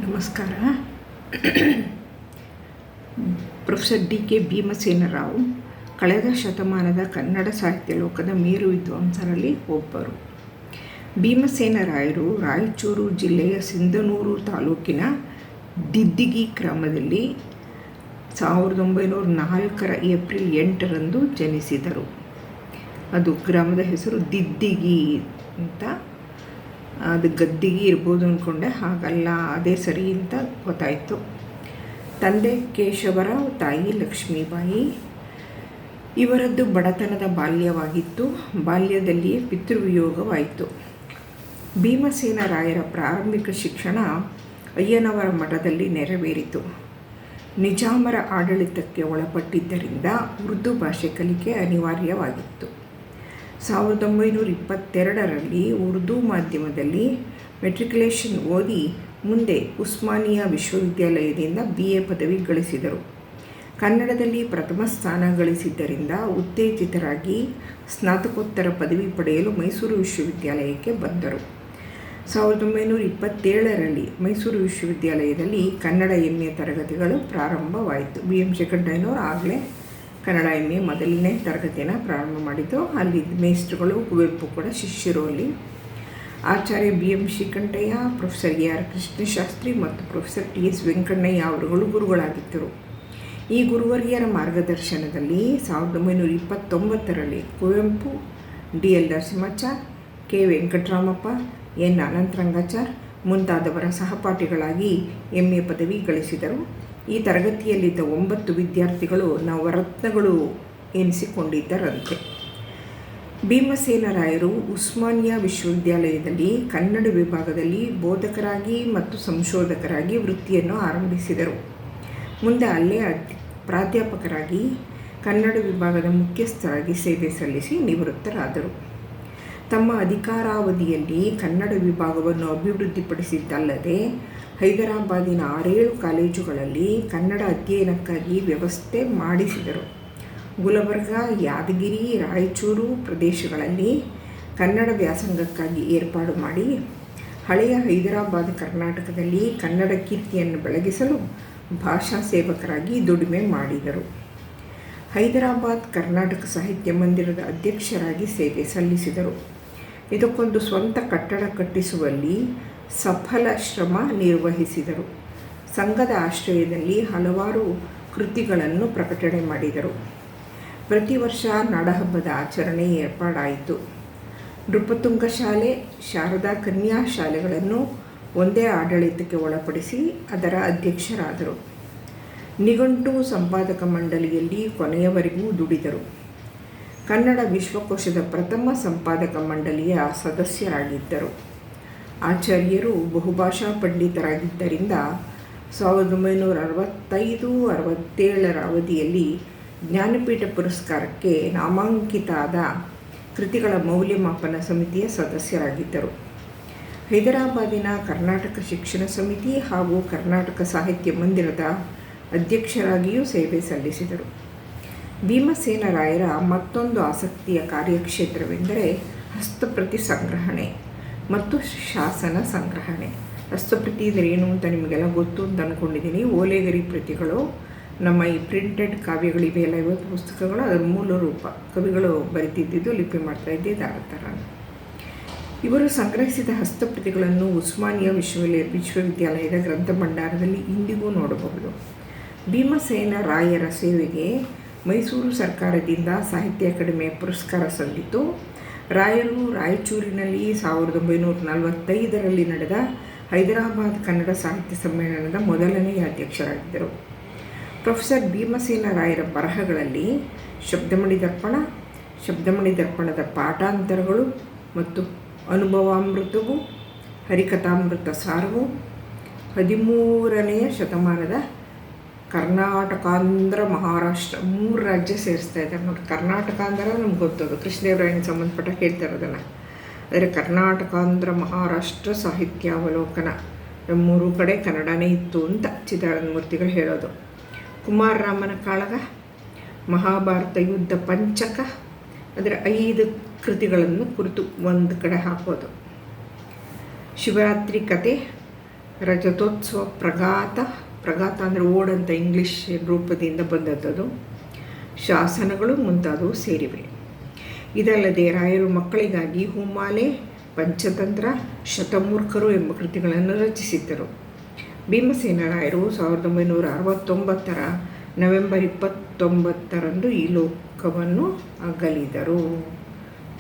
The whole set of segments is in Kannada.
ನಮಸ್ಕಾರ. ಪ್ರೊಫೆಸರ್ ಡಿ.ಕೆ. ಭೀಮಸೇನರಾವ್ ಕಳೆದ ಶತಮಾನದ ಕನ್ನಡ ಸಾಹಿತ್ಯ ಲೋಕದ ಮೇರು ವಿದ್ವಾಂಸರಲ್ಲಿ ಒಬ್ಬರು. ಭೀಮಸೇನರಾಯರು ರಾಯಚೂರು ಜಿಲ್ಲೆಯ ಸಿಂಧನೂರು ತಾಲೂಕಿನ ದಿದ್ದಿಗಿ ಗ್ರಾಮದಲ್ಲಿ 1904 ಏಪ್ರಿಲ್ 8ರಂದು ಜನಿಸಿದರು. ಅದು ಗ್ರಾಮದ ಹೆಸರು ದಿದ್ದಿಗಿ ಅಂತ. ಅದು ಗದ್ದಿಗೆ ಇರ್ಬೋದು ಅಂದ್ಕೊಂಡೆ, ಹಾಗಲ್ಲ, ಅದೇ ಸರಿ ಅಂತ ಗೊತ್ತಾಯಿತು. ತಂದೆ ಕೇಶವರಾವ್, ತಾಯಿ ಲಕ್ಷ್ಮೀಬಾಯಿ. ಇವರದ್ದು ಬಡತನದ ಬಾಲ್ಯವಾಗಿತ್ತು. ಬಾಲ್ಯದಲ್ಲಿಯೇ ಪಿತೃವಿಯೋಗವಾಯಿತು. ಭೀಮಸೇನರಾಯರ ಪ್ರಾರಂಭಿಕ ಶಿಕ್ಷಣ ಅಯ್ಯನವರ ಮಠದಲ್ಲಿ ನೆರವೇರಿತು. ನಿಜಾಮರ ಆಡಳಿತಕ್ಕೆ ಒಳಪಟ್ಟಿದ್ದರಿಂದ ಉರ್ದು ಭಾಷೆ ಕಲಿಕೆ ಅನಿವಾರ್ಯವಾಗಿತ್ತು. 1922ರಲ್ಲಿ ಉರ್ದು ಮಾಧ್ಯಮದಲ್ಲಿ ಮೆಟ್ರಿಕ್ಯುಲೇಷನ್ ಓದಿ ಮುಂದೆ ಉಸ್ಮಾನಿಯಾ ವಿಶ್ವವಿದ್ಯಾಲಯದಿಂದ BA ಪದವಿ ಗಳಿಸಿದರು. ಕನ್ನಡದಲ್ಲಿ ಪ್ರಥಮ ಸ್ಥಾನ ಗಳಿಸಿದ್ದರಿಂದ ಉತ್ತೇಜಿತರಾಗಿ ಸ್ನಾತಕೋತ್ತರ ಪದವಿ ಪಡೆಯಲು ಮೈಸೂರು ವಿಶ್ವವಿದ್ಯಾಲಯಕ್ಕೆ ಬಂದರು. 1927ರಲ್ಲಿ ಮೈಸೂರು ವಿಶ್ವವಿದ್ಯಾಲಯದಲ್ಲಿ ಕನ್ನಡ MA ತರಗತಿಗಳು ಪ್ರಾರಂಭವಾಯಿತು. BM ಶ್ರೀಕಂಠಯ್ಯನವರು ಆಗಲೇ ಕನ್ನಡ MA ಮೊದಲನೇ ತರಗತಿಯನ್ನು ಪ್ರಾರಂಭ ಮಾಡಿದ್ದು. ಅಲ್ಲಿ ಮೇಸ್ಟ್ರುಗಳು ಕುವೆಂಪು ಕೂಡ ಶಿಷ್ಯರು. ಅಲ್ಲಿ ಆಚಾರ್ಯ BM Srikantaiah, professor AR Krishnashastri ಮತ್ತು ಪ್ರೊಫೆಸರ್ TS ವೆಂಕಣ್ಣಯ್ಯ ಅವರುಗಳು ಗುರುಗಳಾಗಿದ್ದರು. ಈ ಗುರುವರಿಯರ ಮಾರ್ಗದರ್ಶನದಲ್ಲಿ 1929ರಲ್ಲಿ Kuvempu, DL Narasimhachar, K Venkataramappa, N ಅನಂತರಂಗಾಚಾರ್ ಮುಂತಾದವರ ಸಹಪಾಠಿಗಳಾಗಿ MA ಪದವಿ ಗಳಿಸಿದರು. ಈ ತರಗತಿಯಲ್ಲಿದ್ದ 9 ವಿದ್ಯಾರ್ಥಿಗಳು ನವರತ್ನಗಳು ಎನಿಸಿಕೊಂಡಿದ್ದರಂತೆ. ಭೀಮಸೇನರಾಯರು ಉಸ್ಮಾನಿಯಾ ವಿಶ್ವವಿದ್ಯಾಲಯದಲ್ಲಿ ಕನ್ನಡ ವಿಭಾಗದಲ್ಲಿ ಬೋಧಕರಾಗಿ ಮತ್ತು ಸಂಶೋಧಕರಾಗಿ ವೃತ್ತಿಯನ್ನು ಆರಂಭಿಸಿದರು. ಮುಂದೆ ಅಲ್ಲೇ ಪ್ರಾಧ್ಯಾಪಕರಾಗಿ ಕನ್ನಡ ವಿಭಾಗದ ಮುಖ್ಯಸ್ಥರಾಗಿ ಸೇವೆ ಸಲ್ಲಿಸಿ ನಿವೃತ್ತರಾದರು. ತಮ್ಮ ಅಧಿಕಾರಾವಧಿಯಲ್ಲಿ ಕನ್ನಡ ವಿಭಾಗವನ್ನು ಅಭಿವೃದ್ಧಿಪಡಿಸಿದ್ದಲ್ಲದೆ ಹೈದರಾಬಾದಿನ 6-7 ಕಾಲೇಜುಗಳಲ್ಲಿ ಕನ್ನಡ ಅಧ್ಯಯನಕ್ಕಾಗಿ ವ್ಯವಸ್ಥೆ ಮಾಡಿಸಿದರು. ಗುಲಬರ್ಗ, ಯಾದಗಿರಿ, ರಾಯಚೂರು ಪ್ರದೇಶಗಳಲ್ಲಿ ಕನ್ನಡ ವ್ಯಾಸಂಗಕ್ಕಾಗಿ ಏರ್ಪಾಡು ಮಾಡಿ ಹಳೆಯ ಹೈದರಾಬಾದ್ ಕರ್ನಾಟಕದಲ್ಲಿ ಕನ್ನಡ ಕೀರ್ತಿಯನ್ನು ಬೆಳಗಿಸಲು ಭಾಷಾ ಸೇವಕರಾಗಿ ದುಡಿಮೆ ಮಾಡಿದರು. ಹೈದರಾಬಾದ್ ಕರ್ನಾಟಕ ಸಾಹಿತ್ಯ ಮಂದಿರದ ಅಧ್ಯಕ್ಷರಾಗಿ ಸೇವೆ ಸಲ್ಲಿಸಿದರು. ಇದಕ್ಕೊಂದು ಸ್ವಂತ ಕಟ್ಟಡ ಕಟ್ಟಿಸುವಲ್ಲಿ ಸಫಲ ಶ್ರಮ ನಿರ್ವಹಿಸಿದರು. ಸಂಘದ ಆಶ್ರಯದಲ್ಲಿ ಹಲವಾರು ಕೃತಿಗಳನ್ನು ಪ್ರಕಟಣೆ ಮಾಡಿದರು. ಪ್ರತಿ ವರ್ಷ ನಾಡಹಬ್ಬದ ಆಚರಣೆ ಏರ್ಪಾಡಾಯಿತು. ನೃಪತುಂಗ ಶಾಲೆ, ಶಾರದಾ ಕನ್ಯಾ ಶಾಲೆಗಳನ್ನು ಒಂದೇ ಆಡಳಿತಕ್ಕೆ ಒಳಪಡಿಸಿ ಅದರ ಅಧ್ಯಕ್ಷರಾದರು. ನಿಘಂಟು ಸಂಪಾದಕ ಮಂಡಳಿಯಲ್ಲಿ ಕೊನೆಯವರೆಗೂ ದುಡಿದರು. ಕನ್ನಡ ವಿಶ್ವಕೋಶದ ಪ್ರಥಮ ಸಂಪಾದಕ ಮಂಡಳಿಯ ಸದಸ್ಯರಾಗಿದ್ದರು. ಆಚಾರ್ಯರು ಬಹುಭಾಷಾ ಪಂಡಿತರಾಗಿದ್ದರಿಂದ 1965-67ರ ಅವಧಿಯಲ್ಲಿ ಜ್ಞಾನಪೀಠ ಪುರಸ್ಕಾರಕ್ಕೆ ನಾಮಾಂಕಿತಾದ ಕೃತಿಗಳ ಮೌಲ್ಯಮಾಪನ ಸಮಿತಿಯ ಸದಸ್ಯರಾಗಿದ್ದರು. ಹೈದರಾಬಾದಿನ ಕರ್ನಾಟಕ ಶಿಕ್ಷಣ ಸಮಿತಿ ಹಾಗೂ ಕರ್ನಾಟಕ ಸಾಹಿತ್ಯ ಮಂದಿರದ ಅಧ್ಯಕ್ಷರಾಗಿಯೂ ಸೇವೆ ಸಲ್ಲಿಸಿದರು. ಭೀಮಸೇನರಾಯರ ಮತ್ತೊಂದು ಆಸಕ್ತಿಯ ಕಾರ್ಯಕ್ಷೇತ್ರವೆಂದರೆ ಹಸ್ತಪ್ರತಿ ಸಂಗ್ರಹಣೆ ಮತ್ತು ಶಾಸನ ಸಂಗ್ರಹಣೆ. ಹಸ್ತಪ್ರತಿ ಅಂದರೆ ಏನು ಅಂತ ನಿಮಗೆಲ್ಲ ಗೊತ್ತು ಅಂತ ಅಂದ್ಕೊಂಡಿದ್ದೀನಿ. ಓಲೆಗರಿ ಪ್ರತಿಗಳು, ನಮ್ಮ ಈ ಪ್ರಿಂಟೆಡ್ ಕಾವ್ಯಗಳಿವೆಯಲ್ಲ, 50 ಪುಸ್ತಕಗಳು ಅದರ ಮೂಲ ರೂಪ. ಕವಿಗಳು ಬರಿತಿದ್ದಿದ್ದು, ಲಿಪಿ ಮಾಡ್ತಾಯಿದ್ದಿದ್ದು ಆ ಥರ. ಇವರು ಸಂಗ್ರಹಿಸಿದ ಹಸ್ತಪ್ರತಿಗಳನ್ನು ಉಸ್ಮಾನಿಯಾ ವಿಶ್ವವಿದ್ಯಾಲಯದ ಗ್ರಂಥ ಭಂಡಾರದಲ್ಲಿ ಇಂದಿಗೂ ನೋಡಬಹುದು. ಭೀಮಸೇನರಾಯರ ಸೇವೆಗೆ ಮೈಸೂರು ಸರ್ಕಾರದಿಂದ ಸಾಹಿತ್ಯ ಅಕಾಡೆಮಿಯ ಪುರಸ್ಕಾರ ಸಂದಿತು. ರಾಯರು ರಾಯಚೂರಿನಲ್ಲಿ 1945ರಲ್ಲಿ ನಡೆದ ಹೈದರಾಬಾದ್ ಕನ್ನಡ ಸಾಹಿತ್ಯ ಸಮ್ಮೇಳನದ ಮೊದಲನೆಯ ಅಧ್ಯಕ್ಷರಾಗಿದ್ದರು. ಪ್ರೊಫೆಸರ್ ಭೀಮಸೇನರಾಯರ ಬರಹಗಳಲ್ಲಿ ಶಬ್ದಮಣಿ ದರ್ಪಣ, ಶಬ್ದಮಣಿ ದರ್ಪಣದ ಪಾಠಾಂತರಗಳು ಮತ್ತು ಅನುಭವಾಮೃತವು, ಹರಿಕಥಾಮೃತ ಸಾರವು, 13ನೇ ಶತಮಾನದ ಕರ್ನಾಟಕಾಂಧ್ರ ಮಹಾರಾಷ್ಟ್ರ 3 ರಾಜ್ಯ ಸೇರಿಸ್ತಾ ಇದ್ದಾರೆ ನೋಡಿ. ಕರ್ನಾಟಕಾಂಧ್ರ ನಮ್ಗೆ ಗೊತ್ತದು, ಕೃಷ್ಣದೇವರಾಯನಿಗೆ ಸಂಬಂಧಪಟ್ಟ ಹೇಳ್ತಾ ಇರೋದನ್ನು. ಆದರೆ ಕರ್ನಾಟಕಾಂಧ್ರ ಮಹಾರಾಷ್ಟ್ರ ಸಾಹಿತ್ಯಾವಲೋಕನ 3 ಕಡೆ ಕನ್ನಡನೇ ಇತ್ತು ಅಂತ ಚಿದಾನಂದಮೂರ್ತಿಗಳು ಹೇಳೋದು. ಕುಮಾರರಾಮನ ಕಾಳಗ, ಮಹಾಭಾರತ ಯುದ್ಧ ಪಂಚಕ, ಅದರ 5 ಕೃತಿಗಳನ್ನು ಕುರಿತು ಒಂದು ಕಡೆ ಹಾಕೋದು. ಶಿವರಾತ್ರಿ ಕತೆ, ರಜತೋತ್ಸವ ಪ್ರಗಾತ ಅಂದರೆ ಓಡಂತ ಇಂಗ್ಲೀಷ್ ರೂಪದಿಂದ ಬಂದದ್ದು, ಶಾಸನಗಳು ಮುಂತಾದವು ಸೇರಿವೆ. ಇದಲ್ಲದೆ ರಾಯರು ಮಕ್ಕಳಿಗಾಗಿ ಹೂಮಾಲೆ, ಪಂಚತಂತ್ರ, ಶತಮೂರ್ಖರು ಎಂಬ ಕೃತಿಗಳನ್ನು ರಚಿಸಿದ್ದರು. ಭೀಮಸೇನ ರಾಯರು 1969 ನವೆಂಬರ್ 29 ಈ ಲೋಕವನ್ನು ಅಗಲಿದರು.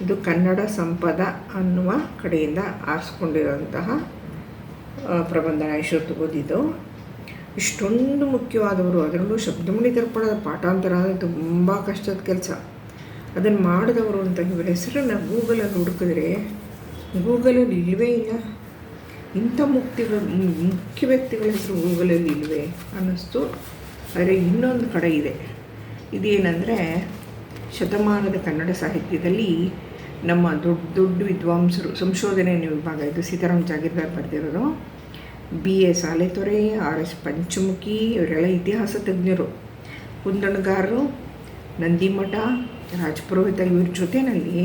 ಇದು ಕನ್ನಡ ಸಂಪದ ಅನ್ನುವ ಕಡೆಯಿಂದ ಆರಿಸ್ಕೊಂಡಿರುವಂತಹ ಪ್ರಬಂಧ ಇಷ್ಟೊತ್ತು ಓದಿದ್ದು. ಇಷ್ಟೊಂದು ಮುಖ್ಯವಾದವರು, ಅದರಲ್ಲೂ ಶಬ್ದಮಣಿ ದರ್ಪಣದ ಪಾಠಾಂತರ ಅಂದರೆ ತುಂಬ ಕಷ್ಟದ ಕೆಲಸ. ಅದನ್ನು ಮಾಡಿದವರು ಅಂತ ಇವರ ಹೆಸರನ್ನು ಗೂಗಲಲ್ಲಿ ಹುಡುಕಿದ್ರೆ ಗೂಗಲಲ್ಲಿ ಇಲ್ಲವೇ ಇಲ್ಲ. ಇಂಥ ಮುಖ್ಯ ವ್ಯಕ್ತಿಗಳ ಹೆಸರು ಗೂಗಲಲ್ಲಿ ಇಲ್ಲವೇ ಅನ್ನಿಸ್ತು. ಆದರೆ ಇನ್ನೊಂದು ಕಡೆ ಇದೆ. ಇದೇನೆಂದರೆ, ಶತಮಾನದ ಕನ್ನಡ ಸಾಹಿತ್ಯದಲ್ಲಿ ನಮ್ಮ ದೊಡ್ಡ ವಿದ್ವಾಂಸರು, ಸಂಶೋಧನೆ ವಿಭಾಗ, ಇದು ಸೀತಾರಾಮ್ ಜಾಗೀರ್ದಾರ್ ಬರೆದಿರೋದು, BA ಸಾಲೆತೊರೆ, RS ಪಂಚಮುಖಿ, ಇವರೆಲ್ಲ ಇತಿಹಾಸ ತಜ್ಞರು, ಕುಂದಣಗಾರರು, ನಂದಿಮಠ, ರಾಜಪುರೋಹಿತ, ಇವ್ರ ಜೊತೆಯಲ್ಲಿ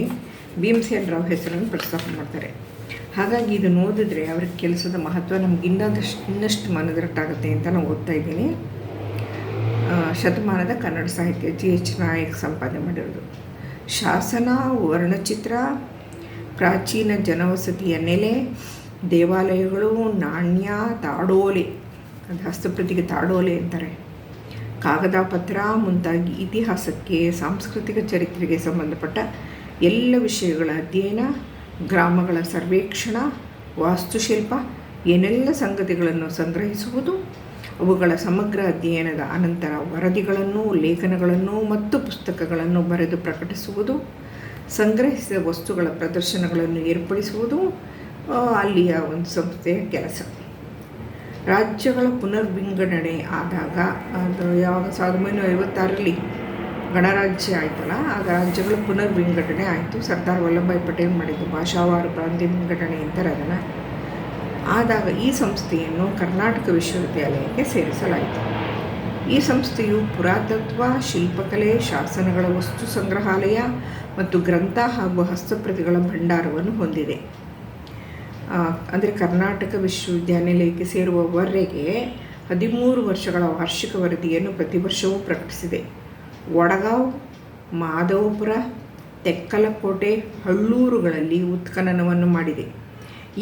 ಭೀಮಸೇನ ರಾವ್ ಹೆಸರನ್ನು ಪ್ರಸ್ತಾಪ ಮಾಡ್ತಾರೆ. ಹಾಗಾಗಿ ಇದನ್ನು ಓದಿದ್ರೆ ಅವ್ರ ಕೆಲಸದ ಮಹತ್ವ ನಮ್ಗೆ ಇನ್ನಷ್ಟು ಮನದಟ್ಟಾಗುತ್ತೆ ಅಂತ ನಾನು ಓದ್ತಾ ಇದ್ದೀನಿ. ಶತಮಾನದ ಕನ್ನಡ ಸಾಹಿತ್ಯ GH ನಾಯಕ್ ಸಂಪಾದನೆ ಮಾಡಿರೋದು. ಶಾಸನ, ವರ್ಣಚಿತ್ರ, ಪ್ರಾಚೀನ ಜನವಸತಿಯ ನೆಲೆ, ದೇವಾಲಯಗಳು, ನಾಣ್ಯ, ತಾಡೋಲೆ, ಅದು ಹಸ್ತಪ್ರತಿಗೆ ತಾಡೋಲೆ ಅಂತಾರೆ, ಕಾಗದ ಪತ್ರ ಮುಂತಾಗಿ ಇತಿಹಾಸಕ್ಕೆ, ಸಾಂಸ್ಕೃತಿಕ ಚರಿತ್ರೆಗೆ ಸಂಬಂಧಪಟ್ಟ ಎಲ್ಲ ವಿಷಯಗಳ ಅಧ್ಯಯನ, ಗ್ರಾಮಗಳ ಸರ್ವೇಕ್ಷಣ, ವಾಸ್ತುಶಿಲ್ಪ, ಏನೆಲ್ಲ ಸಂಗತಿಗಳನ್ನು ಸಂಗ್ರಹಿಸುವುದು, ಅವುಗಳ ಸಮಗ್ರ ಅಧ್ಯಯನದ ಅನಂತರ ವರದಿಗಳನ್ನು, ಲೇಖನಗಳನ್ನು ಮತ್ತು ಪುಸ್ತಕಗಳನ್ನು ಬರೆದು ಪ್ರಕಟಿಸುವುದು, ಸಂಗ್ರಹಿಸಿದ ವಸ್ತುಗಳ ಪ್ರದರ್ಶನಗಳನ್ನು ಏರ್ಪಡಿಸುವುದು ಅಲ್ಲಿಯ ಒಂದು ಸಂಸ್ಥೆಯ ಕೆಲಸ. ರಾಜ್ಯಗಳ ಪುನರ್ವಿಂಗಡಣೆ ಆದಾಗ, ಅದು ಯಾವಾಗ 1956 ಗಣರಾಜ್ಯ ಆಯ್ತಲ್ಲ, ಆಗ ರಾಜ್ಯಗಳ ಪುನರ್ವಿಂಗಡಣೆ ಆಯಿತು. ಸರ್ದಾರ್ ವಲ್ಲಭಭಾಯಿ ಪಟೇಲ್ ಮಾಡಿದ್ದು ಭಾಷಾವಾರು ಪ್ರಾಂತ್ಯ ವಿಂಗಡಣೆ ಅಂತಾರೆ ಅದನ್ನು. ಆದಾಗ ಈ ಸಂಸ್ಥೆಯನ್ನು ಕರ್ನಾಟಕ ವಿಶ್ವವಿದ್ಯಾಲಯಕ್ಕೆ ಸೇರಿಸಲಾಯಿತು. ಈ ಸಂಸ್ಥೆಯು ಪುರಾತತ್ವ, ಶಿಲ್ಪಕಲೆ, ಶಾಸನಗಳ ವಸ್ತು ಸಂಗ್ರಹಾಲಯ ಮತ್ತು ಗ್ರಂಥ ಹಾಗೂ ಹಸ್ತಪ್ರತಿಗಳ ಭಂಡಾರವನ್ನು ಹೊಂದಿದೆ. ಅಂದರೆ ಕರ್ನಾಟಕ ವಿಶ್ವವಿದ್ಯಾನಿಲಯಕ್ಕೆ ಸೇರುವವರೆಗೆ 13 ವರ್ಷಗಳ ವಾರ್ಷಿಕ ವರದಿಯನ್ನು ಪ್ರತಿ ವರ್ಷವೂ ಪ್ರಕಟಿಸಿದೆ. ವಡಗಾಂವ್, ಮಾಧವಪುರ, ತೆಕ್ಕಲಕೋಟೆ, ಹಳ್ಳೂರುಗಳಲ್ಲಿ ಉತ್ಖನನವನ್ನು ಮಾಡಿದೆ.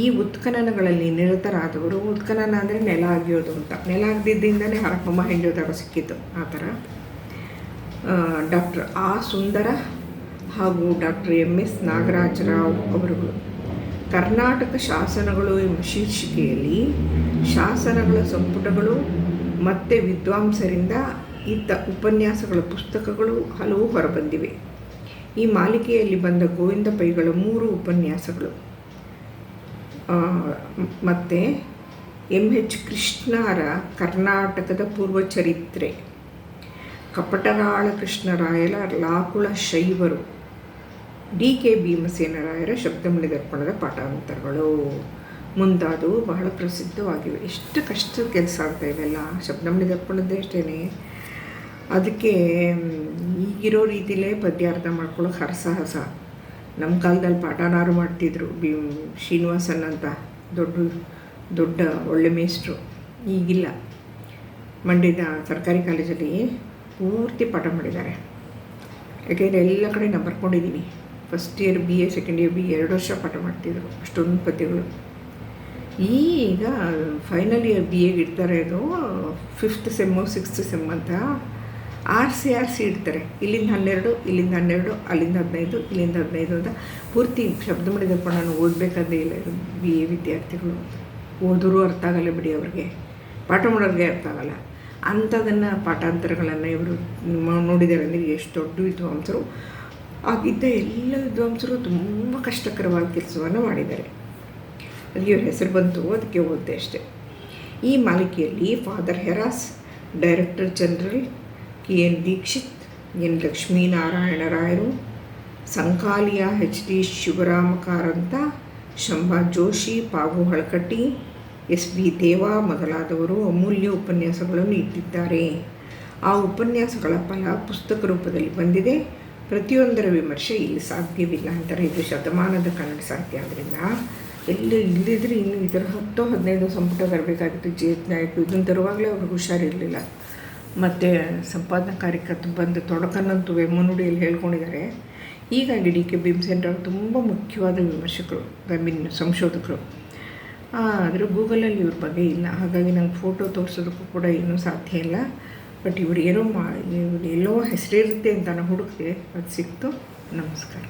ಈ ಉತ್ಖನನಗಳಲ್ಲಿ ನಿರತರಾದವರು, ಉತ್ಖನನ ಅಂದರೆ ನೆಲ ಅಗಿಯೋದು ಅಂತ, ನೆಲ ಅಗದಿದ್ದರಿಂದಲೇ ಹರಪ್ಪ ಮಹೇಂದ್ರದವರು ಸಿಕ್ಕಿತ್ತು. ಆ ಥರ ಡಾಕ್ಟರ್ ಆ ಸುಂದರ ಹಾಗೂ ಡಾಕ್ಟರ್ MS ನಾಗರಾಜರಾವ್ ಅವರುಗಳು ಕರ್ನಾಟಕ ಶಾಸನಗಳು ಎಂಬ ಶೀರ್ಷಿಕೆಯಲ್ಲಿ ಶಾಸನಗಳ ಸಂಪುಟಗಳು ಮತ್ತು ವಿದ್ವಾಂಸರಿಂದ ಇದ್ದ ಉಪನ್ಯಾಸಗಳ ಪುಸ್ತಕಗಳು ಹಲವು ಹೊರಬಂದಿವೆ. ಈ ಮಾಲಿಕೆಯಲ್ಲಿ ಬಂದ ಗೋವಿಂದ ಪೈಗಳ 3 ಉಪನ್ಯಾಸಗಳು ಮತ್ತು MH ಕೃಷ್ಣರ ಕರ್ನಾಟಕದ ಪೂರ್ವಚರಿತ್ರೆ, ಕಪಟಗಾಳ ಕೃಷ್ಣರಾಯರ ಲಾಕುಳ ಶೈವರು, DK ಭೀಮಸೇನ ರಾಯರ ಶಬ್ದಮಣಿ ದರ್ಪಣದ ಪಾಠಾಂತರಗಳು ಮುಂತಾದವು ಬಹಳ ಪ್ರಸಿದ್ಧವಾಗಿವೆ. ಎಷ್ಟು ಕಷ್ಟದ ಕೆಲಸ ಆಗ್ತಾ ಇವೆಲ್ಲ. ಶಬ್ದಮಣಿ ದರ್ಪಣದ್ದೇ ಅಷ್ಟೇ, ಅದಕ್ಕೆ ಈಗಿರೋ ರೀತಿಲೇ ಪದ್ಯ ಅರ್ಥ ಮಾಡ್ಕೊಳ್ಳೋಕೆ ಹರಸಾಹಸ. ನಮ್ಮ ಕಾಲದಲ್ಲಿ ಪಾಠನಾರು ಮಾಡ್ತಿದ್ರು, ಶ್ರೀನಿವಾಸನ್ ಅಂತ ದೊಡ್ಡ ಒಳ್ಳೆ ಮೇಷ್ಟ್ರು. ಈಗಿಲ್ಲ. ಮಂಡ್ಯದ ಸರ್ಕಾರಿ ಕಾಲೇಜಲ್ಲಿ ಪೂರ್ತಿ ಪಾಠ ಮಾಡಿದ್ದಾರೆ. ಯಾಕೆಂದರೆ ಎಲ್ಲ ಕಡೆ ನಾನು ಬರ್ಕೊಂಡಿದ್ದೀನಿ. First year BA, second year BA 2 ವರ್ಷ ಪಾಠ ಮಾಡ್ತಿದ್ರು, ಅಷ್ಟೊಂದು ಪದ್ಯಗಳು. ಈಗ ಫೈನಲ್ ಇಯರ್ BAಗೆ ಇಡ್ತಾರೆ. ಅದು 5th ಸೆಮ್ಮು 6th ಸೆಮ್ ಅಂತ ಆರಿಸಿ ಇಡ್ತಾರೆ. ಇಲ್ಲಿಂದ 12, ಇಲ್ಲಿಂದ 12, ಅಲ್ಲಿಂದ 15, ಇಲ್ಲಿಂದ 15 ಅಂತ ಪೂರ್ತಿ ಶಬ್ದಮಣಿ ದರ್ಪಣ ಓದಬೇಕಾದ್ರೆ ಇಲ್ಲ. ಇದು BA ವಿದ್ಯಾರ್ಥಿಗಳು ಓದಿದ್ರು ಅರ್ಥ ಆಗಲ್ಲ ಬಿಡಿ, ಅವ್ರಿಗೆ ಪಾಠ ಮಾಡೋರಿಗೆ ಅರ್ಥ ಆಗಲ್ಲ. ಅಂಥದನ್ನು ಪಾಠಾಂತರಗಳನ್ನು ಇವರು ನೋಡಿದ್ದಾರೆ. ಅಂದರೆ ಎಷ್ಟು ದೊಡ್ಡ ವಿದ್ವಾಂಸರು ಆಗಿದ್ದ ಎಲ್ಲ ವಿದ್ವಾಂಸರು ತುಂಬ ಕಷ್ಟಕರವಾದ ಕೆಲಸವನ್ನು ಮಾಡಿದ್ದಾರೆ. ಅದಕ್ಕೆ ಇವ್ರ ಹೆಸರು ಬಂತು, ಅದಕ್ಕೆ ಓದಿದೆ ಅಷ್ಟೆ. ಈ ಮಾಲಿಕೆಯಲ್ಲಿ father Heras, director general KN Dikshit, N Lakshminarayana ರಾಯರು, ಸಂಕಾಲಿಯ HD ಶಿವರಾಮ ಕಾರಂತ, ಶಂಭಾ ಜೋಶಿ, ಪಾಗು ಹಳಕಟ್ಟಿ, SB ದೇವಾ ಮೊದಲಾದವರು ಅಮೂಲ್ಯ ಉಪನ್ಯಾಸಗಳನ್ನು ಇಟ್ಟಿದ್ದಾರೆ. ಆ ಉಪನ್ಯಾಸಗಳ ಫಲ ಪುಸ್ತಕ ರೂಪದಲ್ಲಿ ಬಂದಿದೆ. ಪ್ರತಿಯೊಂದರ ವಿಮರ್ಶೆ ಇಲ್ಲಿ ಸಾಧ್ಯವಿಲ್ಲ ಅಂತಾರೆ. ಇದು ಶತಮಾನದ ಕನ್ನಡ ಸಾಹಿತ್ಯ ಆದ್ದರಿಂದ ಎಲ್ಲಿ ಇಲ್ಲದಿದ್ರೆ ಇನ್ನು ಇದರ 10-15 ಸಂಪುಟ ಬರಬೇಕಾಗಿತ್ತು. ಜೇತ್ ನಾಯಕು ಇದನ್ನು ತರುವಾಗಲೇ ಅವ್ರಿಗೆ ಹುಷಾರಿರಲಿಲ್ಲ. ಮತ್ತು ಸಂಪಾದನಾ ಕಾರ್ಯಕ್ಕೆ ಬಂದು ತೊಡಕನ್ನಂತೂ ಮುನ್ನುಡಿಯಲ್ಲಿ ಹೇಳ್ಕೊಂಡಿದ್ದಾರೆ. ಹೀಗಾಗಿ ಡಿ ಕೆ ಭೀಮಸೇನ್ ಅವರು ತುಂಬ ಮುಖ್ಯವಾದ ವಿಮರ್ಶಕರು, ಸಂಶೋಧಕರು. ಆದರೆ ಗೂಗಲಲ್ಲಿ ಇವ್ರ ಬಗ್ಗೆ ಇಲ್ಲ. ಹಾಗಾಗಿ ನಂಗೆ ಫೋಟೋ ತೋರಿಸೋದಕ್ಕೂ ಕೂಡ ಇನ್ನೂ ಸಾಧ್ಯ ಇಲ್ಲ. ಬಟ್ ಇವ್ರು ಎಲ್ಲೋ ಹೆಸರಿರುತ್ತೆ ಅಂತ ನಾನು ಹುಡುಕಿದೆ, ಅದು ಸಿಕ್ತು. ನಮಸ್ಕಾರ.